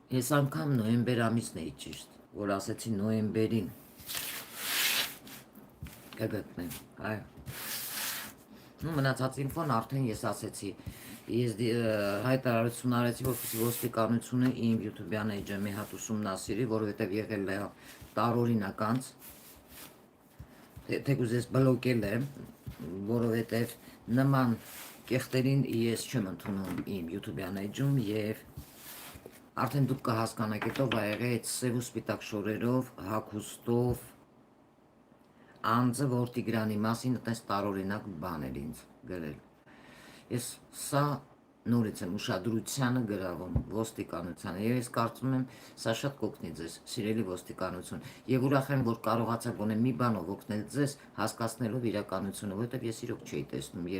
Ես անգամ նոյեմբեր ամիսն էի ճիշտ, որ ասեցի նոյեմբերին կգտնեմ, այո։ Մնացած ինֆոն արդեն ես ասեցի, ես հայտարարություն արեցի, որպեսզի ոստիկանությունը իմ YouTube-յան էջը մի հատ ուսումնասիրի, որովհետև եղել է տարօրինակ անց, թեկուզ ես բլոկել եմ, որովհետև նման կեղտերին ես չեմ ընդունում իմ YouTube-յան էջում եւ արդեն դուք կհասկանաք հետո վայ եղե այդ սև ու սպիտակ շորերով, հագուստով, անձը, որ Տիգրանի մասին այդպես տարօրինակ բաներ ինձ գրել։ Ես սա նորից եմ ուշադրությանը գրավում ոստիկանությանը եւ ես կարծում եմ սա շատ կօգնի ձեզ, սիրելի ոստիկանություն, եւ ուրախ եմ, որ կարողացա գոնե մի բանով օգնել ձեզ հասկացնելով իրականությունը, որովհետեւ ես իրոք չէի տեսնում